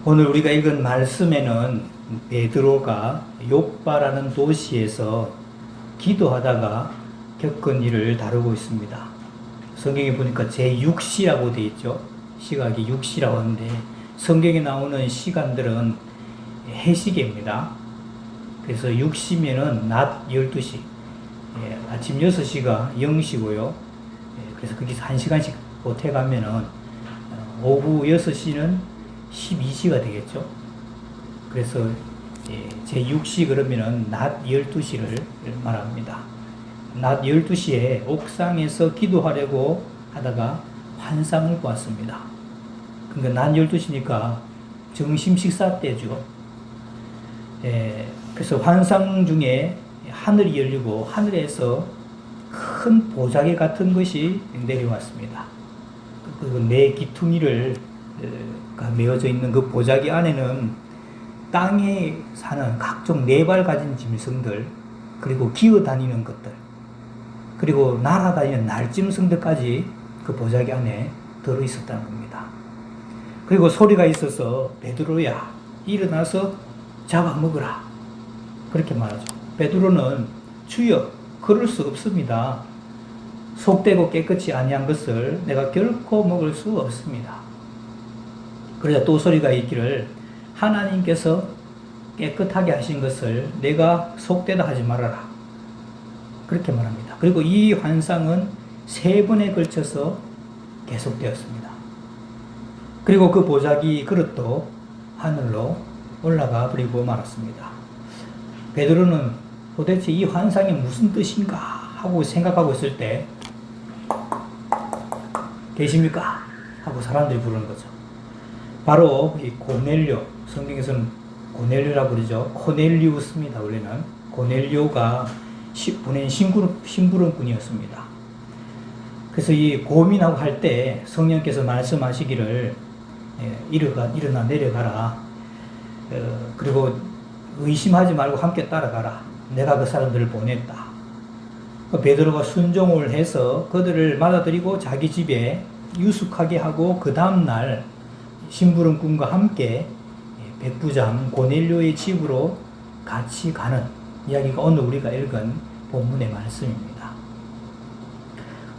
오늘 우리가 읽은 말씀에는 베드로가 욥바라는 도시에서 기도하다가 겪은 일을 다루고 있습니다. 성경에 보니까 제6시라고 되어 있죠. 시각이 6시라고 하는데 성경에 나오는 시간들은 해시계입니다. 그래서 6시면은 낮 12시, 아침 6시가 0시고요. 그래서 거기서 1시간씩 보태가면은 오후 6시는 12시가 되겠죠. 그래서 제6시 그러면은 낮 12시를 말합니다. 낮 12시에 옥상에서 기도하려고 하다가 환상을 보았습니다. 그러니까 낮 12시니까 점심 식사 때죠. 그래서 환상 중에 하늘이 열리고 하늘에서 큰 보자기 같은 것이 내려왔습니다. 그리고 네 기퉁이를 메어져 있는 그 보자기 안에는 땅에 사는 각종 네 발 가진 짐승들, 그리고 기어다니는 것들, 그리고 날아다니는 날짐승들까지 그 보자기 안에 들어있었다는 겁니다. 그리고 소리가 있어서 베드로야 일어나서 잡아먹으라 그렇게 말하죠. 베드로는 주여 그럴 수 없습니다. 속되고 깨끗이 아니한 것을 내가 결코 먹을 수 없습니다. 그러자 또 소리가 있기를 하나님께서 깨끗하게 하신 것을 내가 속되다 하지 말아라 그렇게 말합니다. 그리고 이 환상은 3번에 걸쳐서 계속되었습니다. 그리고 그 보자기 그릇도 하늘로 올라가 버리고 말았습니다. 베드로는 도대체 이 환상이 무슨 뜻인가 하고 생각하고 있을 때 계십니까? 하고 사람들이 부르는 거죠. 바로 이 고넬료, 성경에서는 고넬료라고 그러죠. 코넬리우스입니다. 원래는 고넬료가 보낸 심부름꾼이었습니다. 그래서 이 고민하고 할 때 성령께서 말씀하시기를 일어나 내려가라. 그리고 의심하지 말고 함께 따라가라. 내가 그 사람들을 보냈다. 베드로가 순종을 해서 그들을 맞아들이고 자기 집에 유숙하게 하고 그 다음날 심부름꾼과 함께 백부장 고넬료의 집으로 같이 가는 이야기가 오늘 우리가 읽은 본문의 말씀입니다.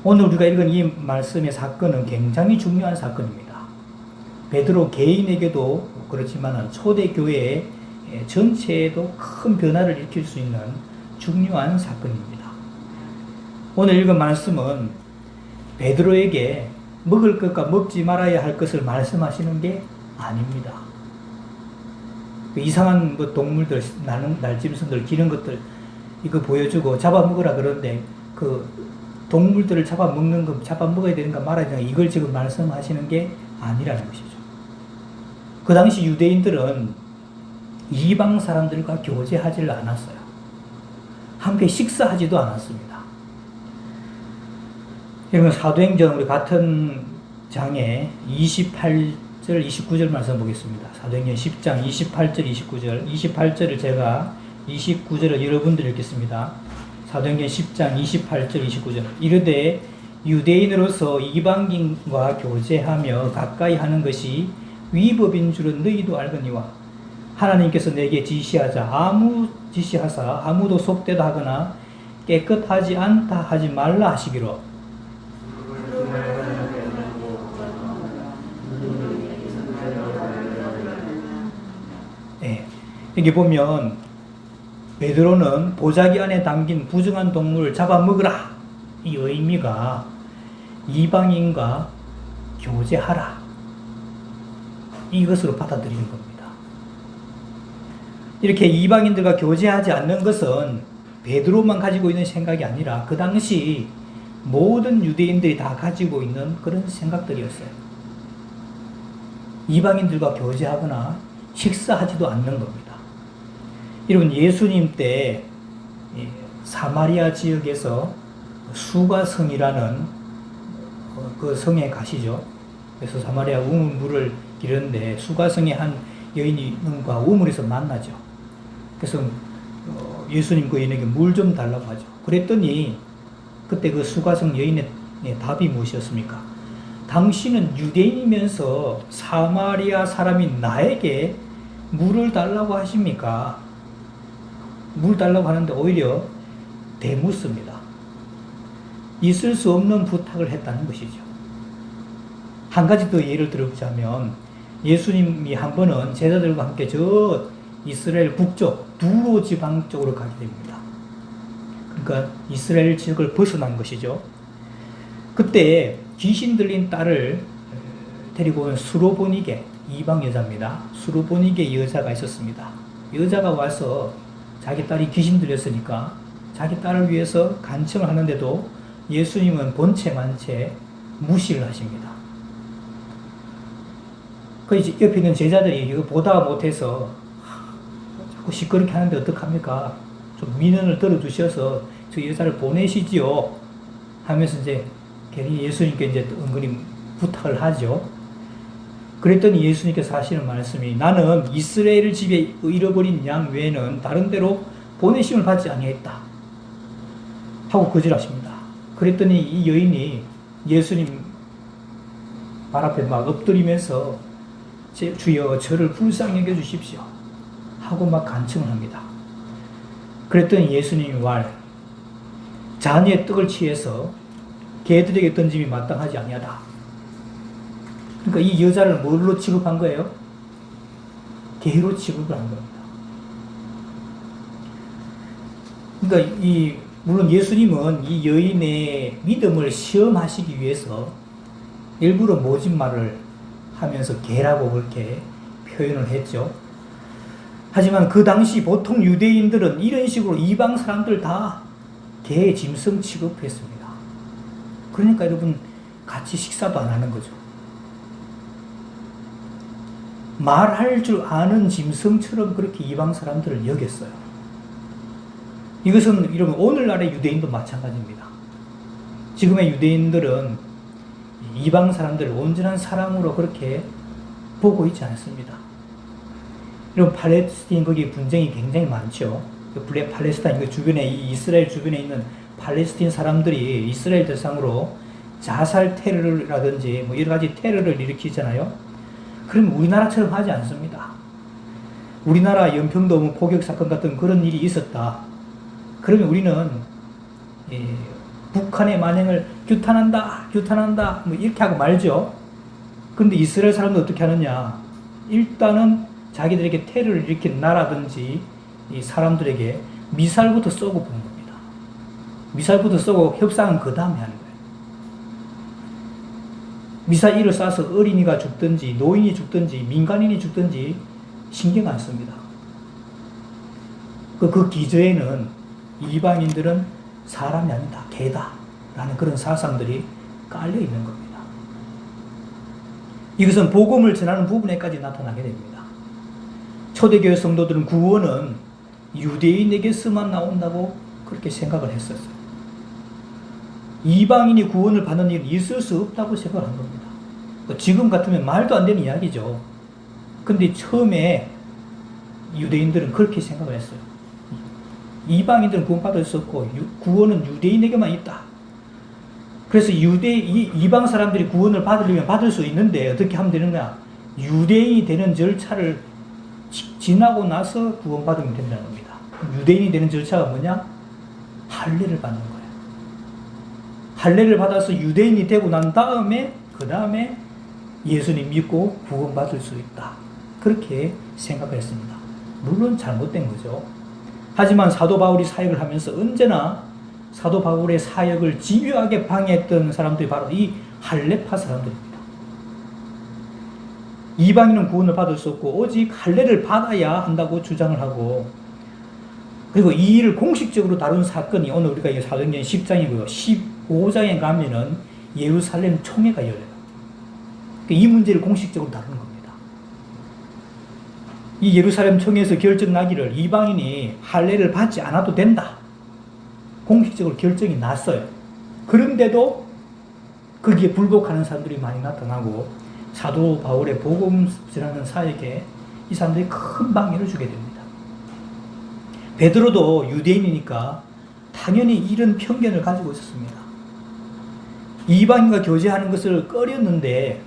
오늘 우리가 읽은 이 말씀의 사건은 굉장히 중요한 사건입니다. 베드로 개인에게도 그렇지만 초대교회 전체에도 큰 변화를 일으킬 수 있는 중요한 사건입니다. 오늘 읽은 말씀은 베드로에게 먹을 것과 먹지 말아야 할 것을 말씀하시는 게 아닙니다. 이상한 동물들, 날짐승들, 기는 것들 이거 보여주고 잡아먹으라 그러는데 그 동물들을 잡아먹는 거, 잡아먹어야 되는가 말아야 되는가 이걸 지금 말씀하시는 게 아니라는 것이죠. 그 당시 유대인들은 이방 사람들과 교제하지를 않았어요. 함께 식사하지도 않았습니다. 여러분 사도행전 우리 같은 장에 28절 29절 말씀 보겠습니다. 사도행전 10장 28절 29절 28절을 제가 29절을 여러분들 읽겠습니다. 사도행전 10장 28절 29절 이르되 유대인으로서 이방인과 교제하며 가까이 하는 것이 위법인 줄은 너희도 알거니와 하나님께서 내게 지시하사 아무도 속되다 하거나 깨끗하지 않다 하지 말라 하시기로. 네, 여기 보면 베드로는 보자기 안에 담긴 부정한 동물을 잡아먹으라 이 의미가 이방인과 교제하라 이것으로 받아들이는 겁니다. 이렇게 이방인들과 교제하지 않는 것은 베드로만 가지고 있는 생각이 아니라 그 당시 모든 유대인들이 다 가지고 있는 그런 생각들이었어요. 이방인들과 교제하거나 식사하지도 않는 겁니다. 여러분 예수님 때 사마리아 지역에서 수가성이라는 그 성에 가시죠. 그래서 사마리아 우물물을 기르는데 수가성의 한 여인과 우물에서 만나죠. 그래서 예수님 그 여인에게 물 좀 달라고 하죠. 그랬더니 그때 그 수가성 여인의 답이 무엇이었습니까? 당신은 유대인이면서 사마리아 사람인 나에게 물을 달라고 하십니까? 물 달라고 하는데 오히려 대묻습니다. 있을 수 없는 부탁을 했다는 것이죠. 한 가지 더 예를 들어보자면 예수님이 한 번은 제자들과 함께 저 이스라엘 북쪽 두로 지방 쪽으로 가게 됩니다. 그러니까 이스라엘 지역을 벗어난 것이죠. 그때 귀신 들린 딸을 데리고 온 수로보니게, 이방 여자입니다. 수로보니게 여자가 있었습니다. 여자가 와서 자기 딸이 귀신 들렸으니까 자기 딸을 위해서 간청을 하는데도 예수님은 본체만체 무시를 하십니다. 그 옆에 있는 제자들이 이거 보다 못해서 자꾸 시끄럽게 하는데 어떡합니까? 좀 민원을 들어주셔서 저 여자를 보내시지요 하면서 이제 괜히 예수님께 이제 은근히 부탁을 하죠. 그랬더니 예수님께서 하시는 말씀이 나는 이스라엘 집에 잃어버린 양 외에는 다른 데로 보내심을 받지 아니했다 하고 거절하십니다. 그랬더니 이 여인이 예수님 발 앞에 막 엎드리면서 주여 저를 불쌍히 여겨 주십시오 하고 막 간청을 합니다. 그랬더니 예수님이 자녀의 떡을 취해서 개들에게 던짐이 마땅하지 아니하다. 그러니까 이 여자를 뭘로 취급한 거예요? 개로 취급을 한 겁니다. 그러니까 물론 예수님은 이 여인의 믿음을 시험하시기 위해서 일부러 모진 말을 하면서 개라고 그렇게 표현을 했죠. 하지만 그 당시 보통 유대인들은 이런 식으로 이방 사람들 다 개 짐승 취급했습니다. 그러니까 여러분 같이 식사도 안 하는 거죠. 말할 줄 아는 짐승처럼 그렇게 이방 사람들을 여겼어요. 이것은 여러분 오늘날의 유대인도 마찬가지입니다. 지금의 유대인들은 이방 사람들을 온전한 사랑으로 그렇게 보고 있지 않습니다. 여러분 팔레스타인 거기 분쟁이 굉장히 많죠. 팔레스타인 그 주변에 이스라엘 주변에 있는 팔레스타인 사람들이 이스라엘 대상으로 자살 테러라든지 뭐 여러 가지 테러를 일으키잖아요. 그럼 우리나라처럼 하지 않습니다. 우리나라 연평도 포격 사건 같은 그런 일이 있었다. 그러면 우리는 북한의 만행을 규탄한다 뭐 이렇게 하고 말죠. 그런데 이스라엘 사람도 어떻게 하느냐? 일단은 자기들에게 테러를 일으킨 나라든지 이 사람들에게 미사일부터 쏘고 보는 겁니다. 미사일부터 쏘고 협상은 그 다음에 하는 거예요. 미사일을 쏴서 어린이가 죽든지 노인이 죽든지 민간인이 죽든지 신경 안 씁니다. 그 기저에는 이방인들은 사람이 아니다, 개다 라는 그런 사상들이 깔려 있는 겁니다. 이것은 복음을 전하는 부분에까지 나타나게 됩니다. 초대교회 성도들은 구원은 유대인에게서만 나온다고 그렇게 생각을 했었어요. 이방인이 구원을 받는 일은 있을 수 없다고 생각을 한 겁니다. 지금 같으면 말도 안 되는 이야기죠. 근데 처음에 유대인들은 그렇게 생각을 했어요. 이방인들은 구원받을 수 없고 구원은 유대인에게만 있다. 그래서 이방 사람들이 구원을 받으려면 받을 수 있는데 어떻게 하면 되느냐? 유대인이 되는 절차를 지나고 나서 구원받으면 된다는 겁니다. 유대인이 되는 절차가 뭐냐? 할례를 받는 거예요. 할례를 받아서 유대인이 되고 난 다음에 그 다음에 예수님 믿고 구원받을 수 있다. 그렇게 생각을 했습니다. 물론 잘못된 거죠. 하지만 사도 바울이 사역을 하면서 언제나 사도 바울의 사역을 집요하게 방해했던 사람들이 바로 이 할례파 사람들입니다. 이방인은 구원을 받을 수 없고 오직 할례를 받아야 한다고 주장을 하고, 그리고 이 일을 공식적으로 다룬 사건이 오늘 우리가 사도행전 10장이고요. 15장에 가면은 예루살렘 총회가 열려요. 이 문제를 공식적으로 다루는 겁니다. 이 예루살렘 총회에서 결정 나기를 이방인이 할례를 받지 않아도 된다. 공식적으로 결정이 났어요. 그런데도 거기에 불복하는 사람들이 많이 나타나고 사도 바울의 복음 전하는 사역에 이 사람들이 큰 방해를 주게 됩니다. 베드로도 유대인이니까 당연히 이런 편견을 가지고 있었습니다. 이방인과 교제하는 것을 꺼렸는데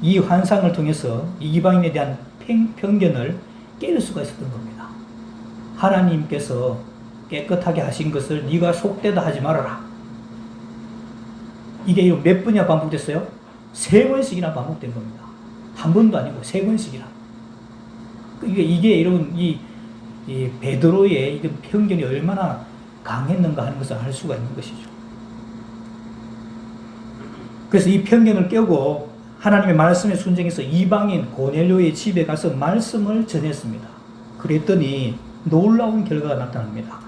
이 환상을 통해서 이방인에 대한 편견을 깰 수가 있었던 겁니다. 하나님께서 깨끗하게 하신 것을 네가 속되다 하지 말아라. 이게 몇 번이나 반복됐어요? 3번씩이나 반복된 겁니다. 한 번도 아니고 3번씩이나. 이게 이런 이 베드로의 이런 편견이 얼마나 강했는가 하는 것을 알 수가 있는 것이죠. 그래서 이 편견을 깨고 하나님의 말씀에 순종해서 이방인 고넬료의 집에 가서 말씀을 전했습니다. 그랬더니 놀라운 결과가 나타납니다.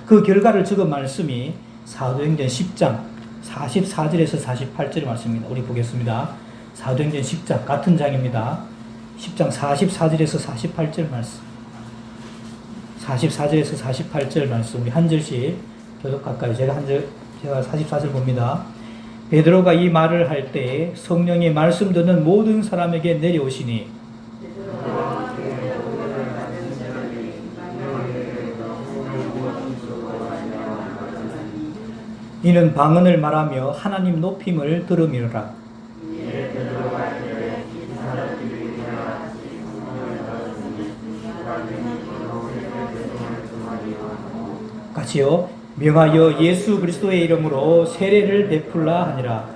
그 결과를 적은 말씀이 사도행전 10장 44절에서 48절의 말씀입니다. 우리 보겠습니다. 사도행전 10장 같은 장입니다. 10장 44절에서 48절 말씀. 44절에서 48절 말씀 우리 한 절씩 교독할까요? 제가 44절 봅니다. 베드로가 이 말을 할 때 성령이 말씀 듣는 모든 사람에게 내려오시니 이는 방언을 말하며 하나님 높임을 들음이라. 같이요. 명하여 예수 그리스도의 이름으로 세례를 베풀라 하니라.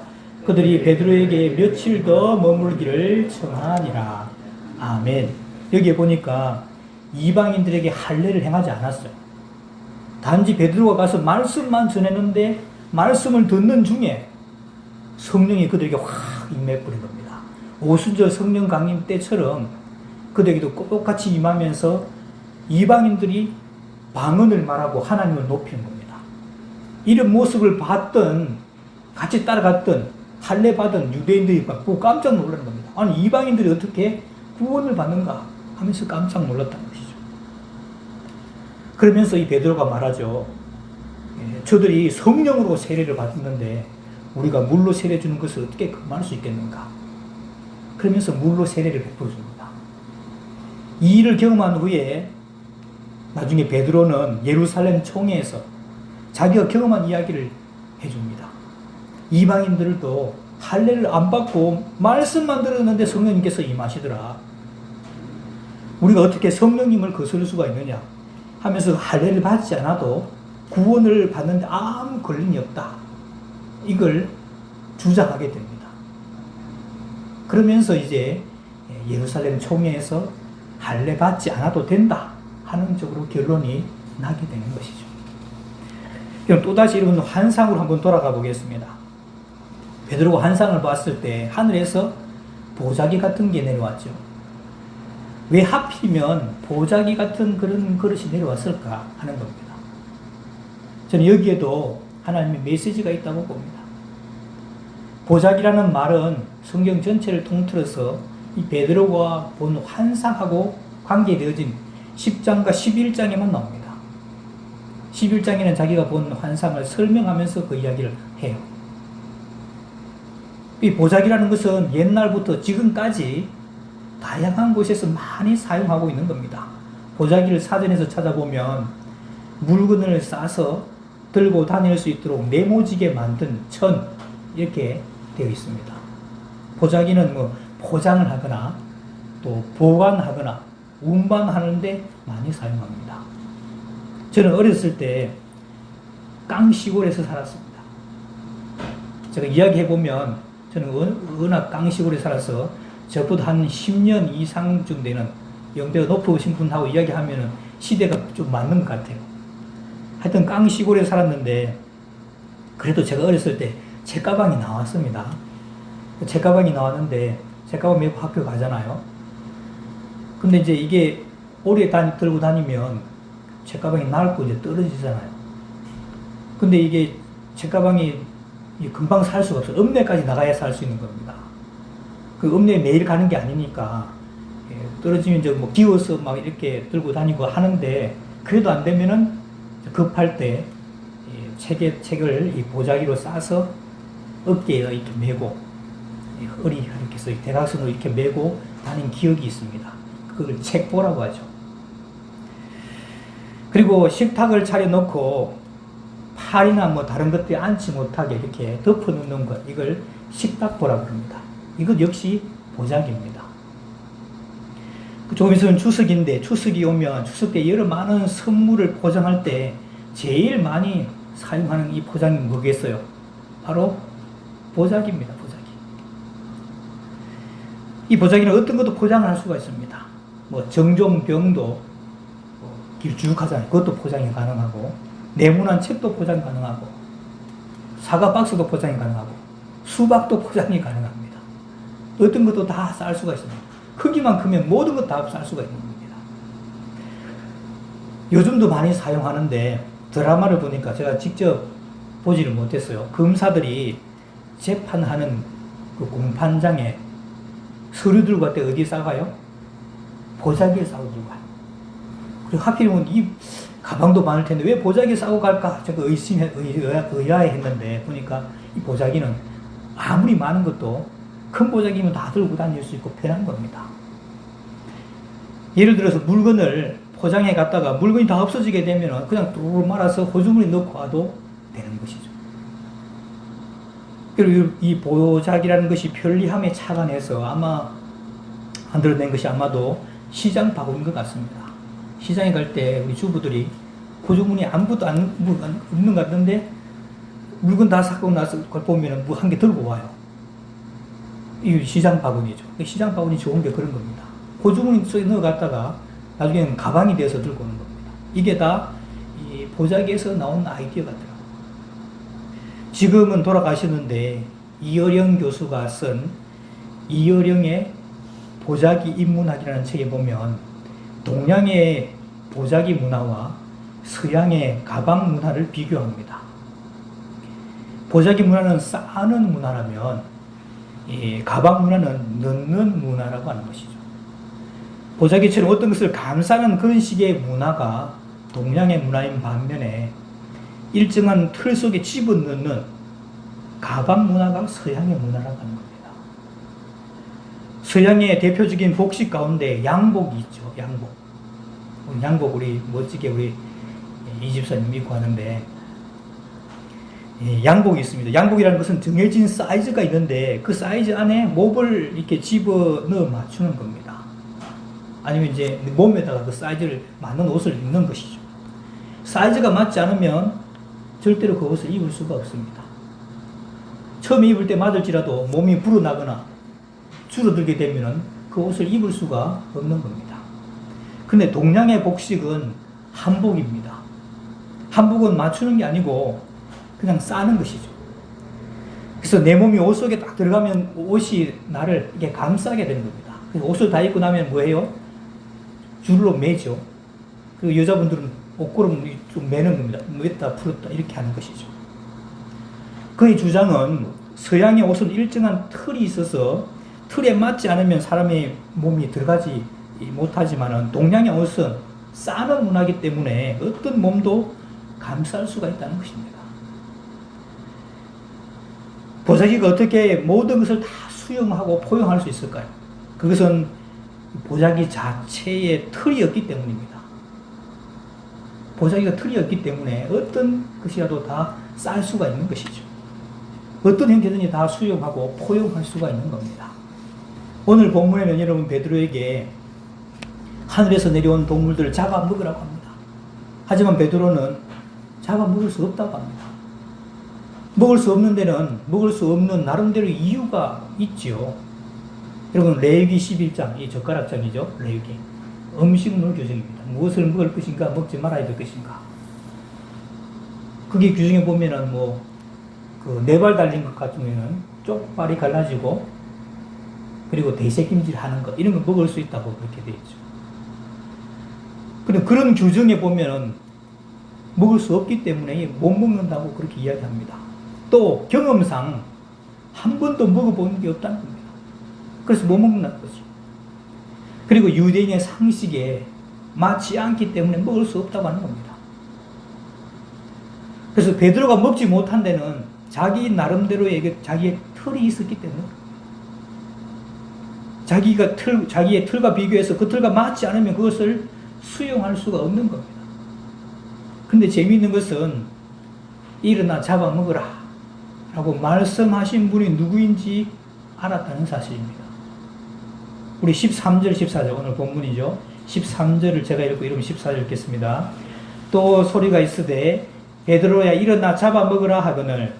그들이 베드로에게 며칠 더 머물기를 청하니라. 아멘. 여기 보니까 이방인들에게 할례를 행하지 않았어요. 단지 베드로가 가서 말씀만 전했는데 말씀을 듣는 중에 성령이 그들에게 확 임해버린 겁니다. 오순절 성령 강림 때처럼 그들에게도 똑같이 임하면서 이방인들이 방언을 말하고 하나님을 높이는 겁니다. 이런 모습을 봤던 같이 따라갔던 할례 받은 유대인들이 보고 깜짝 놀라는 겁니다. 아니 이방인들이 어떻게 구원을 받는가 하면서 깜짝 놀랐다는 것이죠. 그러면서 이 베드로가 말하죠. 저들이 성령으로 세례를 받았는데 우리가 물로 세례 주는 것을 어떻게 금할 수 있겠는가. 그러면서 물로 세례를 베풀어 줍니다. 이 일을 경험한 후에 나중에 베드로는 예루살렘 총회에서 자기가 경험한 이야기를 해줍니다. 이방인들도 할례를 안 받고 말씀만 들었는데 성령님께서 임하시더라. 우리가 어떻게 성령님을 거스를 수가 있느냐 하면서 할례를 받지 않아도 구원을 받는데 아무 걸림이 없다. 이걸 주장하게 됩니다. 그러면서 이제 예루살렘 총회에서 할례 받지 않아도 된다 하는 쪽으로 결론이 나게 되는 것이죠. 그럼 또다시 이런 환상으로 한번 돌아가 보겠습니다. 베드로가 환상을 봤을 때 하늘에서 보자기 같은 게 내려왔죠. 왜 하필이면 보자기 같은 그런 그릇이 내려왔을까 하는 겁니다. 저는 여기에도 하나님의 메시지가 있다고 봅니다. 보자기라는 말은 성경 전체를 통틀어서 이 베드로가 본 환상하고 관계되어진 10장과 11장에만 나옵니다. 11장에는 자기가 본 환상을 설명하면서 그 이야기를 해요. 이 보자기라는 것은 옛날부터 지금까지 다양한 곳에서 많이 사용하고 있는 겁니다. 보자기를 사전에서 찾아보면 물건을 싸서 들고 다닐 수 있도록 네모지게 만든 천 이렇게 되어 있습니다. 보자기는 포장을 하거나 또 보관하거나 운반하는데 많이 사용합니다. 저는 어렸을 때 깡시골에서 살았습니다. 제가 이야기해보면 저는 워낙 깡시골에 살아서 저보다 한 10년 이상쯤 되는 연배가 높으신 분하고 이야기하면 시대가 좀 맞는 것 같아요. 하여튼 깡시골에 살았는데 그래도 제가 어렸을 때 책가방이 나왔습니다. 책가방이 나왔는데 책가방 메고 학교 가잖아요. 근데 이제 이게 오래 들고 다니면 책가방이 낡고 이제 떨어지잖아요. 근데 이게 책가방이 금방 살 수가 없어요. 읍내까지 나가야 살 수 있는 겁니다. 그 읍내에 매일 가는 게 아니니까 떨어지면 이제 기워서 막 이렇게 들고 다니고 하는데 그래도 안 되면은 급할 때 책을 이 보자기로 싸서 어깨에 이렇게 메고 허리 이렇게 해서 대각선으로 이렇게 메고 다닌 기억이 있습니다. 그걸 책보라고 하죠. 그리고 식탁을 차려놓고 살이나 뭐 다른 것들이 앉지 못하게 이렇게 덮어 놓는 것, 이걸 식탁보라고 합니다. 이것 역시 보자기입니다. 조금 있으면 추석인데, 추석이 오면 추석 때 여러 많은 선물을 포장할 때 제일 많이 사용하는 이 포장이 뭐겠어요? 바로 보자기입니다. 보자기. 이 보자기는 어떤 것도 포장을 할 수가 있습니다. 뭐 정종병도 길쭉하잖아요. 그것도 포장이 가능하고, 네모난 책도 포장이 가능하고, 사과 박스도 포장이 가능하고, 수박도 포장이 가능합니다. 어떤 것도 다 쌀 수가 있습니다. 크기만 크면 모든 것 다 쌀 수가 있는 겁니다. 요즘도 많이 사용하는데, 드라마를 보니까 제가 직접 보지를 못했어요. 검사들이 재판하는 그 공판장에 서류 들고 갈 때 어디에 싸가요? 보자기에 싸고 들고 가요. 그리고 하필이면 이 가방도 많을 텐데 왜 보자기에 싸고 갈까? 제가 의아해했는데 보니까 이 보자기는 아무리 많은 것도 큰 보자기면 다 들고 다닐 수 있고 편한 겁니다. 예를 들어서 물건을 포장해 갔다가 물건이 다 없어지게 되면 그냥 뚝 말아서 호주머니 넣고 와도 되는 것이죠. 그리고 이 보자기라는 것이 편리함에 착안해서 아마 만들어낸 것이 아마도 시장 바구니인 것 같습니다. 시장에 갈 때 우리 주부들이 호주머니 아무것도 없는 것 같은데 물건 다 사고 나서 그걸 보면 뭐 한 개 들고 와요. 이 시장 바구니죠. 시장 바구니 좋은 게 그런 겁니다. 호주머니 속에 넣어갔다가 나중에는 가방이 돼서 들고 오는 겁니다. 이게 다 이 보자기에서 나온 아이디어 같더라고요. 지금은 돌아가셨는데 이어령 교수가 쓴 이어령의 보자기 인문학이라는 책에 보면 동양의 보자기 문화와 서양의 가방 문화를 비교합니다. 보자기 문화는 싸는 문화라면 이 가방 문화는 넣는 문화라고 하는 것이죠. 보자기처럼 어떤 것을 감싸는 그런 식의 문화가 동양의 문화인 반면에 일정한 틀 속에 집어넣는 가방 문화가 서양의 문화라고 하는 겁니다. 서양의 대표적인 복식 가운데 양복이 있죠. 양복 우리 멋지게 우리 이 집사님 입고 하는데 양복이 있습니다. 양복이라는 것은 정해진 사이즈가 있는데 그 사이즈 안에 몹을 이렇게 집어넣어 맞추는 겁니다. 아니면 이제 몸에다가 그 사이즈를 맞는 옷을 입는 것이죠. 사이즈가 맞지 않으면 절대로 그 옷을 입을 수가 없습니다. 처음에 입을 때 맞을지라도 몸이 불어나거나 줄어들게 되면 그 옷을 입을 수가 없는 겁니다. 근데 동양의 복식은 한복입니다. 한복은 맞추는 게 아니고 그냥 싸는 것이죠. 그래서 내 몸이 옷 속에 딱 들어가면 옷이 나를 이렇게 감싸게 되는 겁니다. 그래서 옷을 다 입고 나면 뭐예요? 줄로 매죠. 그리고 여자분들은 옷걸음 좀 매는 겁니다. 맸다 풀었다 이렇게 하는 것이죠. 그의 주장은 서양의 옷은 일정한 틀이 있어서 틀에 맞지 않으면 사람의 몸이 들어가지 못하지만 동양의 옷은 싸는 문화이기 때문에 어떤 몸도 감쌀 수가 있다는 것입니다. 보자기가 어떻게 모든 것을 다 수용하고 포용할 수 있을까요? 그것은 보자기 자체의 틀이 없기 때문입니다. 보자기가 틀이 없기 때문에 어떤 것이라도 다 쌀 수가 있는 것이죠. 어떤 형태든지 다 수용하고 포용할 수가 있는 겁니다. 오늘 본문에는 여러분 베드로에게 하늘에서 내려온 동물들을 잡아먹으라고 합니다. 하지만 베드로는 잡아먹을 수 없다고 합니다. 먹을 수 없는 데는 먹을 수 없는 나름대로 이유가 있지요. 여러분 레위기 11장, 이 젓가락장이죠. 레위기. 음식물 규정입니다. 무엇을 먹을 것인가 먹지 말아야 될 것인가. 그게 규정에 보면은 그 네 발 달린 것 같으면은 쪽발이 갈라지고 그리고 대새김질 하는 것 이런 거 먹을 수 있다고 그렇게 되어 있죠. 근데 그런 규정에 보면은 먹을 수 없기 때문에 못 먹는다고 그렇게 이야기합니다. 또 경험상 한 번도 먹어본 게 없다는 겁니다. 그래서 못 먹는다는 거죠. 그리고 유대인의 상식에 맞지 않기 때문에 먹을 수 없다고 하는 겁니다. 그래서 베드로가 먹지 못한 데는 자기 나름대로의 자기의 틀이 있었기 때문에 자기의 틀과 비교해서 그 틀과 맞지 않으면 그것을 수용할 수가 없는 겁니다. 근데 재미있는 것은 일어나 잡아먹으라 라고 말씀하신 분이 누구인지 알았다는 사실입니다. 우리 13절 14절 오늘 본문이죠. 13절을 제가 읽고 이러면 14절 읽겠습니다. 또 소리가 있으되 베드로야 일어나 잡아먹으라 하거늘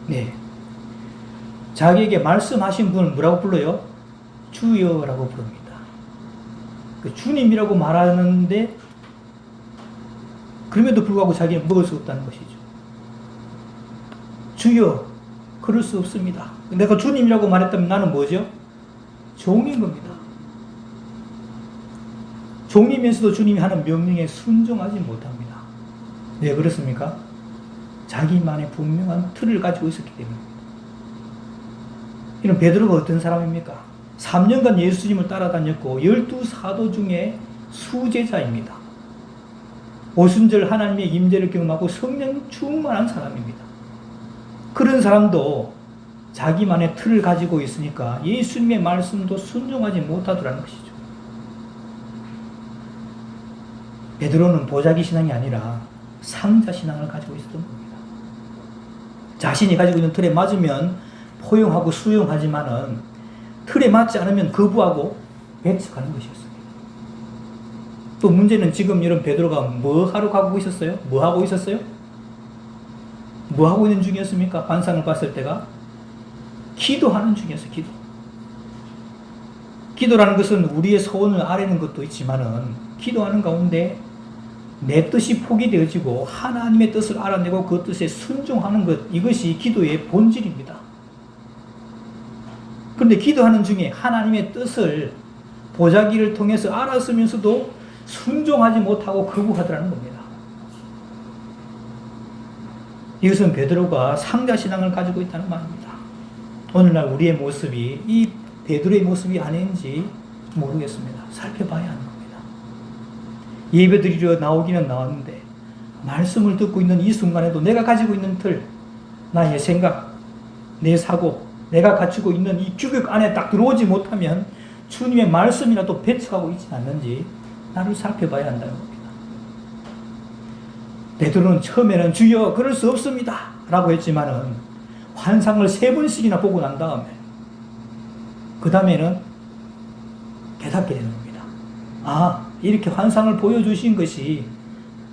네. 자기에게 말씀하신 분을 뭐라고 불러요? 주여라고 부릅니다. 그 주님이라고 말하는데 그럼에도 불구하고 자기는 먹을 수 없다는 것이죠. 주여, 그럴 수 없습니다. 내가 주님이라고 말했다면 나는 뭐죠? 종인 겁니다. 종이면서도 주님이 하는 명령에 순종하지 못합니다. 왜 그렇습니까? 자기만의 분명한 틀을 가지고 있었기 때문입니다. 이런 베드로가 어떤 사람입니까? 3년간 예수님을 따라다녔고 12사도 중에 수제자입니다. 오순절 하나님의 임재를 경험하고 성령 충만한 사람입니다. 그런 사람도 자기만의 틀을 가지고 있으니까 예수님의 말씀도 순종하지 못하더라는 것이죠. 베드로는 보자기 신앙이 아니라 상자 신앙을 가지고 있었던 겁니다. 자신이 가지고 있는 틀에 맞으면 포용하고 수용하지만은 틀에 맞지 않으면 거부하고 배척하는 것이었습니다. 또 문제는 지금 이런 베드로가 뭐 하러 가고 있었어요? 뭐 하고 있었어요? 뭐 하고 있는 중이었습니까? 환상을 봤을 때가 기도하는 중이었어요. 기도라는 것은 우리의 소원을 아뢰는 것도 있지만은 기도하는 가운데 내 뜻이 포기되어지고 하나님의 뜻을 알아내고 그 뜻에 순종하는 것, 이것이 기도의 본질입니다. 그런데 기도하는 중에 하나님의 뜻을 보자기를 통해서 알았으면서도 순종하지 못하고 거부하더라는 겁니다. 이것은 베드로가 상자신앙을 가지고 있다는 말입니다. 오늘날 우리의 모습이 이 베드로의 모습이 아닌지 모르겠습니다. 살펴봐야 하는 겁니다. 예배드리러 나오기는 나왔는데 말씀을 듣고 있는 이 순간에도 내가 가지고 있는 틀, 나의 생각, 내 사고, 내가 갖추고 있는 이 규격 안에 딱 들어오지 못하면 주님의 말씀이라도 배척하고 있지 않는지 나를 살펴봐야 한다는 겁니다. 베드로는 처음에는 주여 그럴 수 없습니다 라고 했지만은 환상을 3번씩이나 보고 난 다음에 그 다음에는 깨닫게 되는 겁니다. 아, 이렇게 환상을 보여주신 것이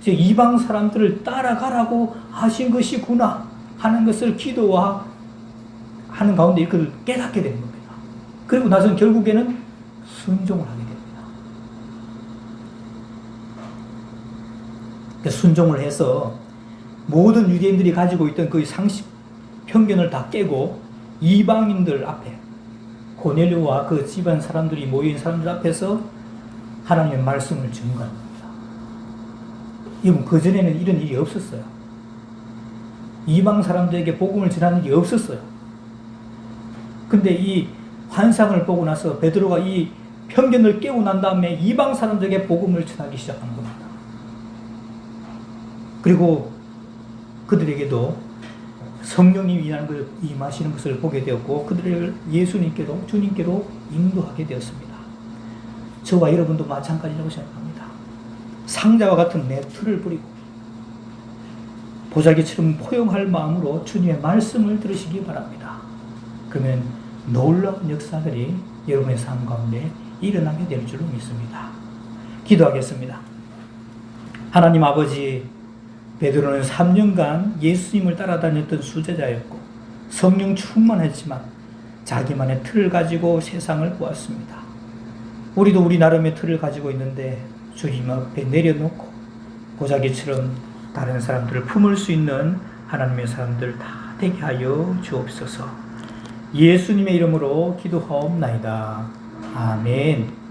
이방 사람들을 따라가라고 하신 것이구나 하는 것을 기도와 하는 가운데 이걸 깨닫게 되는 겁니다. 그리고 나서는 결국에는 순종을 하게 됩니다. 순종을 해서 모든 유대인들이 가지고 있던 그 상식, 편견을 다 깨고 이방인들 앞에 고넬료와 그 집안 사람들이 모인 사람들 앞에서 하나님의 말씀을 증거합니다. 이건 그전에는 이런 일이 없었어요. 이방 사람들에게 복음을 전하는 일이 없었어요. 근데 이 환상을 보고 나서 베드로가 이 편견을 깨고 난 다음에 이방 사람들에게 복음을 전하기 시작한 겁니다. 그리고 그들에게도 성령님이 임하시는 것을 보게 되었고 그들을 예수님께로, 주님께로 인도하게 되었습니다. 저와 여러분도 마찬가지라고 생각합니다. 상자와 같은 내 틀을 버리고 보자기처럼 포용할 마음으로 주님의 말씀을 들으시기 바랍니다. 그러면 놀라운 역사들이 여러분의 삶 가운데 일어나게 될 줄로 믿습니다. 기도하겠습니다. 하나님 아버지, 베드로는 3년간 예수님을 따라다녔던 수제자였고 성령 충만했지만 자기만의 틀을 가지고 세상을 보았습니다. 우리도 우리 나름의 틀을 가지고 있는데 주님 앞에 내려놓고 보자기처럼 다른 사람들을 품을 수 있는 하나님의 사람들 다 되게 하여 주옵소서. 예수님의 이름으로 기도하옵나이다. 아멘.